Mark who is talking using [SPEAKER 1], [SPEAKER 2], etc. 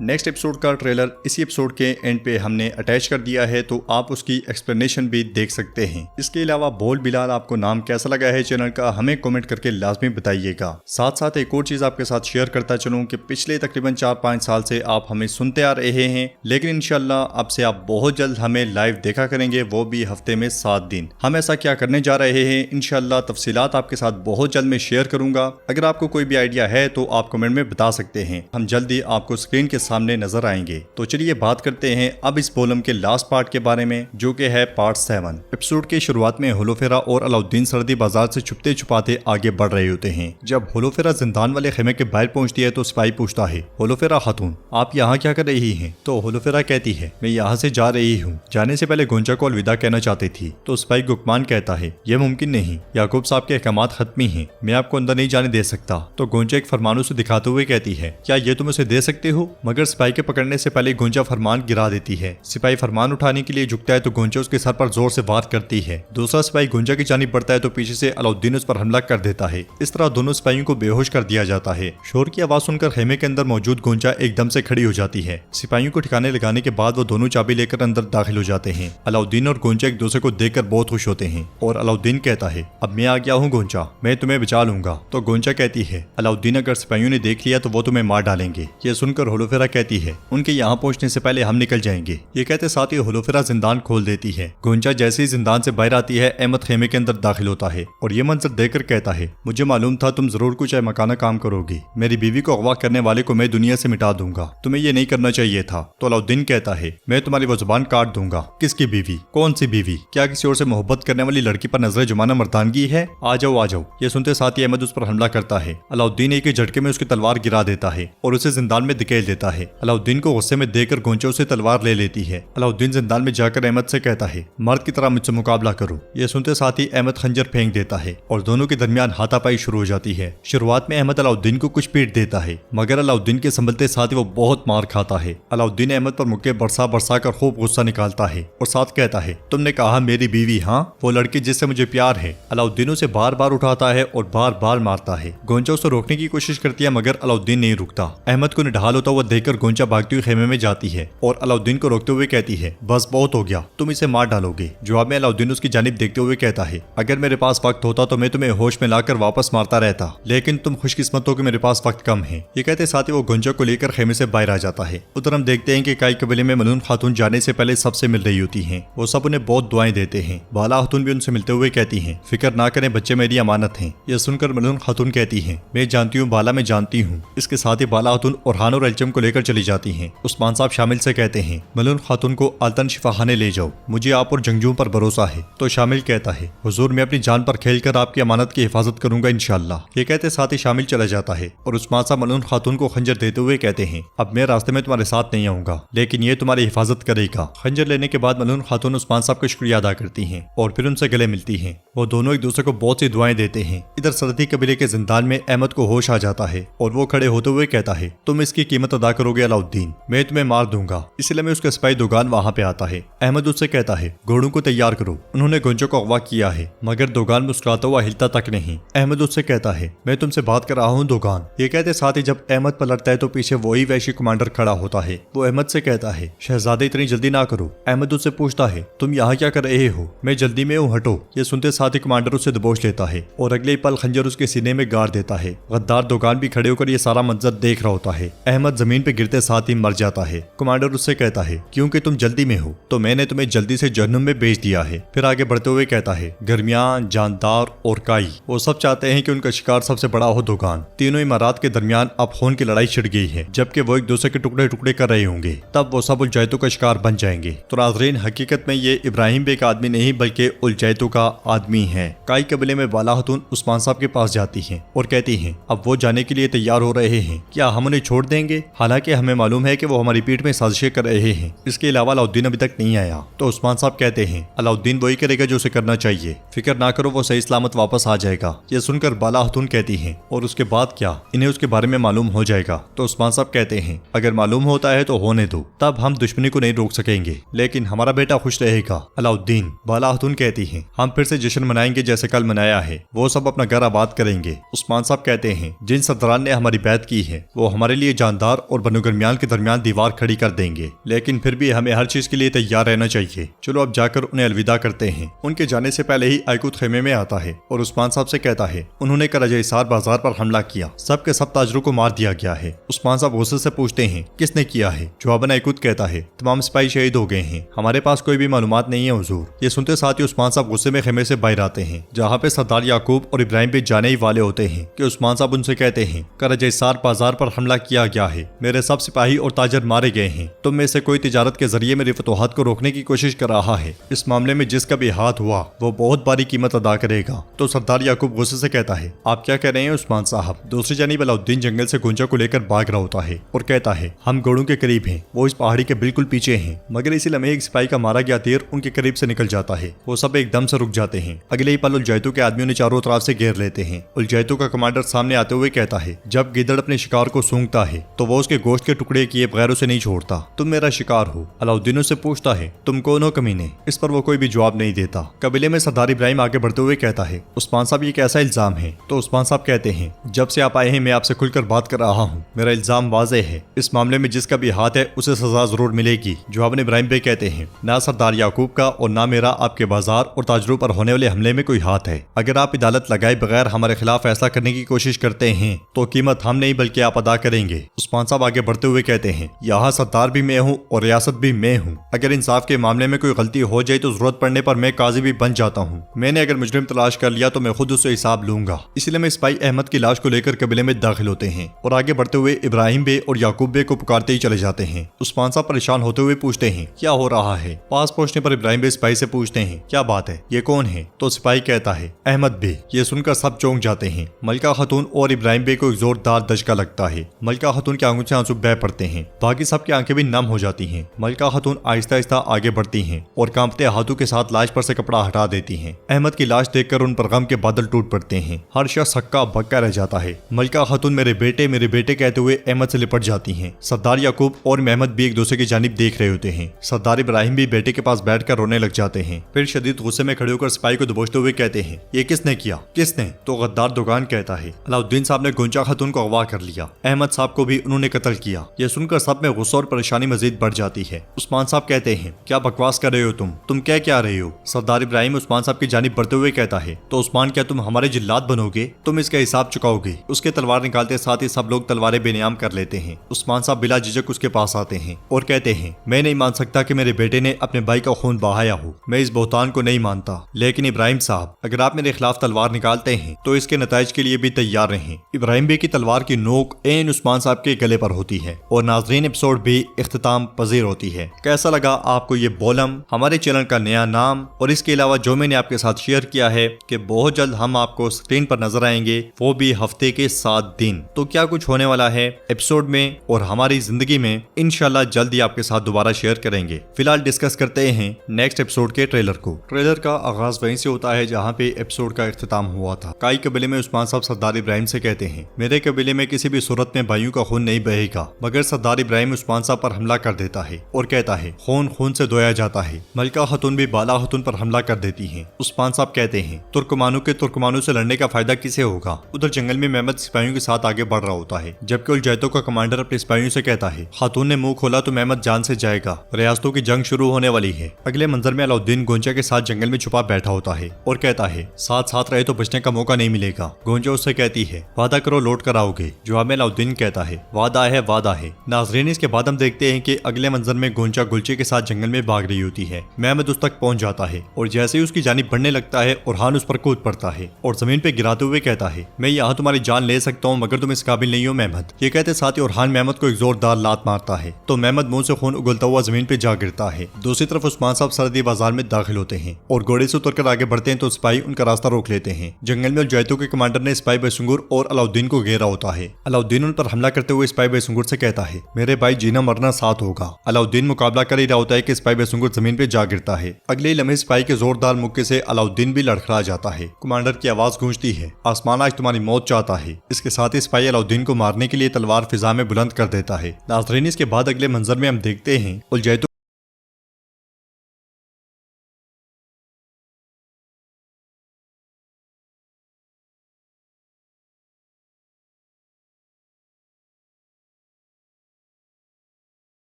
[SPEAKER 1] Next episode का trailer इसी episode के एंड पे हमने अटैच कर दिया है, तो आप उसकी एक्सप्लेनेशन भी देख सकते हैं। इसके अलावा बोल बिलाल आपको नाम कैसा लगा है चैनल का हमें कमेंट करके लाजमी बताइएगा। साथ साथ एक और चीज आपके साथ शेयर करता चलूं कि पिछले तकरीबन 4-5 साल से आप हमें सुनते आ रहे हैं, लेकिन इंशाल्लाह अब से आप बहुत जल्द हमें लाइव देखा करेंगे, वो भी हफ्ते में 7 दिन। हम ऐसा क्या करने जा रहे हैं इंशाल्लाह तफसीलात आपके साथ बहुत जल्द में शेयर करूंगा। अगर आपको कोई भी आइडिया है तो आप कमेंट में बता सकते हैं, हम जल्दी आपको स्क्रीन के सामने नजर आएंगे। तो चलिए बात करते हैं अब इस बोलम के लास्ट पार्ट के बारे में, जो कि है पार्ट 7। एपिसोड के शुरुआत में होलोफेरा और अलाउद्दीन सरहदी बाजार से छुपते छुपाते आगे बढ़ रहे होते हैं। जब होलोफेरा जिंदान वाले खेमे के बाहर पहुंचती है तो सिपाही पूछता है, होलोफेरा खातून आप यहाँ क्या कर रही हैं? तो होलोफेरा कहती है, मैं यहाँ से जा रही हूँ, जाने से पहले गोंचा को अलविदा कहना चाहती थी। तो सिपाही गुकमान कहता है, यह मुमकिन नहीं, याकूब साहब के अहकामात खत्मी हैं, मैं आपको अंदर नहीं जाने दे सकता। तो गोंचा एक फरमान उसे दिखाते हुए कहती है, क्या ये तुम उसे दे सकते हो? मगर सिपाही के पकड़ने से पहले गोंचा फरमान गिरा देती है। सिपाही फरमान उठाने के लिए झुकता है तो गोंचा उसके सर पर जोर से वार करती है। दूसरा सिपाही गोंचा की जानिब बढ़ता है तो पीछे से अलाउद्दीन उस पर हमला कर देता है। इस तरह दोनों सिपाहियों को बेहोश कर दिया जाता है। शोर की आवाज सुनकर खेमे के अंदर मौजूद गोंचा एकदम से खड़ी हो जाती है। सिपाहियों को ठिकाने लगाने के बाद वो दोनों चाबी लेकर अंदर दाखिल हो जाते हैं। अलाउद्दीन और गोंचा एक दूसरे को देखकर बहुत खुश होते हैं और अलाउद्दीन कहता है, अब मैं आ गया हूँ गोंचा, मैं तुम्हें बचा लूंगा। तो गोंचा कहती है, अलाउद्दीन अगर सिपाहियों ने देख लिया तो वो तुम्हें मार डालेंगे। ये सुनकर होलोफेरा कहती है, उनके यहाँ पहुँचने से पहले हम निकल जाएंगे। ये कहते साथ ही होलोफेरा जिंदान खोल देती है। गोंचा जैसे ही जिंदान से बाहर आती है अहमद खेमे के अंदर दाखिल होता है और ये मंजर देखकर कहता है, मुझे मालूम था तुम जरूर कुछ मकाना काम करोगी, मेरी बीवी को अगवा करने वाले को मैं दुनिया से मिटा दूंगा, तुम्हें ये नहीं करना चाहिए था। तो अलाउद्दीन कहता है, मैं तुम्हारी वो जुबान काट दूंगा। किसकी बीवी? कौन सी बीवी? क्या किसी और से मोहब्बत करने वाली लड़की पर नजर जुमाना मर्दानगी है? आ जाओ आ जाओ। ये सुनते साथ ही अहमद उस पर हमला करता है। अलाउद्दीन एक झटके में उसकी तलवार गिरा देता है और उसे जिंदान में धकेल देता है। अलाउद्दीन को गुस्से में देखकर गोंचा उसे तलवार ले लेती है। अलाउद्दीन जिंदान में जाकर अहमद से कहता है, मर्द की तरह मुझसे मुकाबला करो। ये सुनते साथ ही अहमद खंजर फेंक देता है और दोनों के दरमियान हाथापाई शुरू हो जाती है। शुरुआत में अहमद अलाउद्दीन को कुछ पीट देता है, मगर अलाउद्दीन के संभलते साथ ही वो बहुत मार खाता है। अलाउद्दीन अहमद पर मुक्के बरसा बरसा कर खूब गुस्सा निकालता है और साथ कहता है, तुमने कहा मेरी बीवी? हाँ, वो लड़की जिससे मुझे प्यार है। अलाउद्दीन उसे बार बार उठाता है और बार बार मारता है। गोंचा उसे रोकने की कोशिश करती है मगर अलाउद्दीन नहीं रुकता। अहमद को निढाल होता हुआ देखकर गोंचा भागती हुई खेमे में जाती है और अलाउद्दीन को रोकते हुए कहती है, बस बहुत हो गया, तुम इसे मार डालोगे। जवाब में अलाउद्दीन उसकी जानिब देखते हुए कहता है, अगर मेरे पास वक्त होता तो मैं तुम्हें होश में लाकर वापस मारता रहता, लेकिन तुम खुशकिस्मत हो कि मेरे पास वक्त कम है। ये कहते साथ ही वो गोंचा को लेकर खेमे से बाहर आ जाता है। उधर हम देखते हैं कि काई कबीले में मलून खातून जाने से पहले सबसे मिल रही होती हैं। वो सब उन्हें बहुत दुआएं देते हैं। बाला खातून भी उनसे मिलते हुए कहती हैं, फिक्र ना करें बच्चे, मेरी अमानत हैं। यह सुनकर मलून खातून कहती हैं, मैं जानती हूँ बाला, मैं जानती हूँ। इसके साथ ही बाला खातून ओरहान और अलचम को लेकर चली जाती हैं। उस्मान साहब शामिल से कहते हैं, मलून खातून को अल्तन शिफाखाने ले जाओ, मुझे आप और जंगजुओं पर भरोसा है। तो शामिल कहता है, हुजूर मैं अपनी जान पर खेलकर आपकी अमानत की हिफाजत करूंगा इंशाअल्लाह। ये कहते साथ ही शामिल चला जाता है और उस्मान साहब मलून खातून को खंजर देते हुए कहते हैं, अब मैं रास्ते में तुम्हारे साथ नहीं आऊंगा, लेकिन ये तुम्हारी हिफाजत करेगा। खंजर लेने के बाद मलून खातून उस्मान साहब का शुक्रिया अदा करती हैं और फिर उनसे गले मिलती हैं। वो दोनों एक दूसरे को बहुत सी दुआएं देते हैं। इधर सरहदी कबीले के जिंदान में अहमद को होश आ जाता है और वो खड़े होते हुए कहता है, तुम इसकी कीमत अदा करोगे अलाउद्दीन, मैं तुम्हें मार दूंगा। इसलिए में उसका सिपाही दोगान वहाँ पे आता है। अहमद उससे कहता है, घोड़ों को तैयार करो, उन्होंने गोंचा को अगवा किया है। मगर दोगान मुस्कुराता हुआ हिलता तक नहीं। अहमद उससे कहता है, मैं तुमसे बात कर रहा हूँ दोगान। ये कहते साथ ही जब अहमद पलटता है तो पीछे वही वैशी कमांडर खड़ा होता है। वो अहमद से कहता है, शहजादे इतनी जल्दी ना करो। अहमद उससे पूछता है, तुम यहाँ क्या कर रहे हो? मैं जल्दी में हूँ, हटो। ये सुनते साथ ही कमांडर उसे दबोच लेता है और अगले पल खंजर उसके सीने में गाड़ देता है। गद्दार दोगान भी खड़े होकर ये सारा मंजर देख रहा होता है। अहमद जमीन पे गिरते साथ ही मर जाता है। कमांडर उससे कहता है, क्योंकि तुम जल्दी में हो तो मैंने तुम्हें जल्दी से जहन्नुम में भेज दिया है। फिर आगे बढ़ते हुए कहता है, गर्मियान, जानदार और काई वो सब चाहते हैं कि उनका शिकार सबसे बड़ा हो दोगान। तीनों इमारात के दरमियान अब खून की लड़ाई छिड़ गई है। जबकि वो एक दूसरे के टुकड़े टुकड़े कर रहे होंगे, तब वो सब उलझैतों का शिकार बन जाएंगे। तो नाज़रीन, हकीकत में ये इब्राहिम बेग आदमी नहीं बल्कि उलझैतों का आदमी है। काई कबीले में बाला खातून उस्मान साहब के पास जाती हैं और कहती हैं, अब वो जाने के लिए तैयार हो रहे हैं, क्या हम उन्हें छोड़ देंगे? हालांकि हमें मालूम है कि वो हमारी पीठ में साजिशें कर रहे हैं। इसके अलावा अलाउद्दीन अभी तक नहीं आया। तो उस्मान साहब कहते हैं, अलाउद्दीन वही करेगा जो उसे करना चाहिए, फिक्र ना करो, वो सही सलामत वापस आ जाएगा। ये सुनकर बाला खातून कहती हैं, और उसके बाद क्या? इन्हें उसके बारे में मालूम हो जाएगा। तो उस्मान साहब कहते हैं, अगर मालूम होता है तो होने दो, तब हम दुश्मनी को नहीं रोक सकेंगे, लेकिन हमारा बेटा खुश रहेगा। अलाउद्दीन। बाला खातून कहती हैं, हम फिर से जश्न मनाएंगे जैसे कल मनाया है, वो सब अपना घर आबाद करेंगे। उस्मान साहब कहते हैं, जिन सरदारान ने हमारी बैत की है वो हमारे लिए जानदार और बनु गरमियाल के दरमियान दीवार खड़ी कर देंगे, लेकिन फिर भी हमें हर चीज के लिए तैयार रहना चाहिए। चलो अब जाकर उन्हें अलविदा करते हैं। उनके जाने से पहले ही आयकूत खेमे में आता है और उस्मान साहब से कहता है उन्होंने कराजईसार बाजार पर हमला किया, सबके सब ताजरों को मार दिया गया है। उस्मान साहब गुस्से से पूछते हैं किसने किया है? जवाबन आयकूत कहता है तमाम सिपाही शहीद हो गए हैं, हमारे पास कोई भी मालूमात नहीं है हुजूर। ये सुनते साथ ही उस्मान साहब गुस्से में खेमे से बाहर आते हैं, जहाँ पे सरदार याकूब और इब्राहिम भी जाने ही वाले होते हैं कि उस्मान साहब उनसे कहते हैं कराजईसार बाजार पर हमला किया गया है, मेरे सब सिपाही और ताजर मारे गए हैं, तुम में से कोई तिजारत के जरिए मेरी फतूहात को रोकने की कोशिश कर रहा है, इस मामले में जिसका भी हाथ हुआ वो बहुत भारी कीमत अदा करेगा। तो सरदार याकूब गुस्से से कहता है आप क्या कह रहे हैं उस्मान साहब? दूसरी जानिब अलाउद्दीन जंगल से गुंजा को लेकर भाग रहा होता है और कहता है हम घोड़ों के करीब हैं, वो इस पहाड़ी के बिल्कुल पीछे हैं। मगर इसी लम्हे एक सिपाही का मारा गया तीर उनके करीब से निकल जाता है, वो सब एकदम से रुक जाते हैं। अगले ही पल उलजैतू के आदमियों ने चारों तरफ से घेर लेते हैं। उलजैतू का कमांडर सामने आते हुए कहता है जब गिदड़ अपने शिकार को सूंघता है तो वो उसके गोश्त के टुकड़े किए बगैर उसे नहीं छोड़ता, तुम मेरा शिकार हो। अलाउद्दीन उससे पूछता है तुम कौन हो कमीने? इस पर वो कोई भी जवाब नहीं देता। कबीले में सरदार इब्राहिम आगे बढ़ते हुए कहता है उस्मान साहब ये कैसा इल्जाम है? तो उस्मान साहब कहते हैं जब से आप आए हैं मैं आपसे खुलकर बात कर रहा हूँ, मेरा इल्जाम वाज़ेह है, इस मामले में जिसका भी हाथ है उसे सजा जरूर मिलेगी। जवाब इब्राहिम बे कहते हैं ना सरदार याकूब का और ना मेरा आपके बाजार और ताजरों पर होने वाले हमले में कोई हाथ है। अगर आप अदालत लगाए बगैर हमारे खिलाफ फैसला करने की कोशिश करते हैं तो कीमत हम नहीं बल्कि आप अदा करेंगे। उस्मान साहब आगे बढ़ते हुए कहते हैं यहाँ सरदार भी मैं हूँ और रियासत भी मैं हूँ, अगर इंसाफ के मामले में कोई गलती हो जाए तो जरूरत पड़ने पर मैं काजी भी बन जाता हूँ। मैंने अगर मुजरिम तलाश कर लिया तो मैं खुद उससे हिसाब लूंगा। इसलिए मैं सिपाही अहमद की लाश को लेकर कबीले में दाखिल होते हैं और आगे बढ़ते हुए इब्राहिम बे और याकूब बे को पुकारते ही चले जाते हैं। उस्मान साहब परेशान होते हुए पूछते हैं क्या हो रहा है? पास पहुंचने पर इब्राहिम बे सिपाही से पूछते हैं क्या बात है, ये कौन है? तो सिपाही कहता है अहमद बे। ये सुनकर सब चौंक जाते हैं। मलका खातून और इब्राहिम बे को एक जोरदार दचका लगता है। मलका खातून की आंखों से आंसू बह पड़ते हैं, बाकी सबकी आंखें भी नम हो जाती हैं। मलका खातून आहिस्ता आहिस्ता आगे बढ़ती हैं और कांपते हाथों के साथ लाश पर से कपड़ा हटा देती हैं। अहमद की लाश देखकर उन पर गम के बादल टूट पड़ते हैं। हर शख्स हक्का बक्का रह जाता है। मलका खातून मेरे बेटे कहते हुए अहमद से लिपट जाती हैं। सरदार याकूब और अहमद भी एक दूसरे की जानिब देख रहे होते हैं। सरदार इब्राहिम भी बेटे के पास बैठकर रोने लग जाते हैं। फिर शदीद गुस्से में खड़े होकर सिपाही को दबोचते हुए कहते हैं ये किसने किया? किसने? तो गद्दार दुकान कहता है अलाउद्दीन साहब ने गुंजा खातून को अगवा कर लिया, अहमद साहब को भी उन्होंने कत्ल किया। यह सुनकर सब में गुस्सा और परेशानी मजीद बढ़ जाती है। उस्मान साहब कहते हैं क्या बकवास कर रहे हो तुम क्या रहे हो? सरदार इब्राहिम उस्मान साहब की जानिब बढ़ते हुए कहता है तो उस्मान क्या तुम हमारे जिल्लात बनोगे? तुम इसका हिसाब चुकाओगे? उसके तलवार निकालते साथ ही सब लोग तलवारें बेनियाम कर लेते हैं। उस्मान साहब बिला झिझक उसके पास आते हैं और कहते हैं मैं नहीं मान सकता कि मेरे बेटे ने अपने भाई का खून बहाया हो, मैं इस बोहतान को नहीं मानता। लेकिन इब्राहिम साहब अगर आप मेरे खिलाफ तलवार निकालते हैं तो इसके नताइज के लिए भी तैयार रहें। इब्राहिम बे की तलवार की नोक एन उस्मान साहब के गले पर होती है और नाज़रीन एपिसोड भी इख्तिताम पजीर होती है। कैसा लगा आपको ये बोलम, हमारे चैनल का नया नाम, और इसके अलावा जो मैंने आपके साथ शेयर किया है कि बहुत जल्द हम आपको स्क्रीन पर नजर आएंगे, वो भी हफ्ते के 7 दिन। तो क्या कुछ होने वाला है एपिसोड में और हमारी जिंदगी में, इंशाल्लाह जल्द ही आपके साथ दोबारा शेयर करेंगे। फिलहाल डिस्कस करते हैं नेक्स्ट एपिसोड के ट्रेलर को। ट्रेलर का आगाज वहीं से होता है जहाँ पे एपिसोड का इख्तिताम हुआ था। काई कबीले में उस्मान साहब सरदार इब्राहिम से कहते हैं मेरे कबीले में किसी भी सूरत में भाइयों का खून नहीं बहेगा, मगर सरदार इब्राहिम उस्मान साहब पर हमला कर देता है और कहता है खून खून से धोया जाता है। मलका खातून भी बाला खातून पर हमला कर देती हैं। उस्मान साहब कहते हैं तुर्कमानों के तुर्कमानों से लड़ने का फायदा किसे होगा? उधर जंगल में मेहमद सिपाहियों के साथ आगे बढ़ रहा होता है, जबकि उलजैतों का कमांडर अपने सिपाहियों से कहता है खातून ने मुंह खोला तो मेहमद जान से जाएगा, रियासतों की जंग शुरू होने वाली है। अगले मंजर में अलाउद्दीन गोंजा के साथ जंगल में छुपा बैठा होता है और कहता है साथ साथ रहे तो बचने का मौका नहीं मिलेगा। गोंजा उससे कहती है वादा करो लौट कर आओगे। जवाब में अलाउद्दीन कहता है वादा है वादा है। नाजरीन इसके बाद हम देखते हैं कि अगले मंजर में गोंजा गुलचे के साथ जंगल में भाग रही होती है। मेहमद उस तक पहुंच जाता है और जैसे ही उसकी जानिब बढ़ने लगता है और उस पर कूद पड़ता है और जमीन पे गिराते हुए कहता है मैं यहाँ तुम्हारी जान ले सकता हूँ मगर तुम इस काबिल नहीं हो मेहमद। ये कहते साथ ही और मेहमद को एक जोरदार लात मारता है तो मेहमद मुंह से खून उगलता हुआ जमीन पे जा गिरता है। दूसरी तरफ उस्मान साहब सरहदी बाजार में दाखिल होते हैं और घोड़े से उतरकर आगे बढ़ते हैं तो सिपाही उनका रास्ता रोक लेते हैं। जंगल में उलजैतों के कमांडर ने सिपाही बेसुंगुर और अलाउद्दीन को घेरा होता है। अलाउद्दीन उन पर हमला करते हुए सिपाही बेसुंगुर से कहता है मेरे भाई जीना मरना साथ होगा। अलाउद्दीन मुकाबला कर ही रहा होता है कि सिपाही बेसुंगुर जमीन पे जा गिरता है। अगले लम्हे सिपाही के जोरदार मुक्के से अलाउद्दीन भी लड़खड़ा जाता है। कमांडर की आवाज गूंजती है आसमान आज तुम्हारी मौत चाहता है। इसके साथ ही सिपाही अलाउद्दीन को मारने के लिए तलवार फिजा में बुलंद कर देता है। नाज़रीन इसके बाद अगले मंजर में हम देखते हैं उलजैतों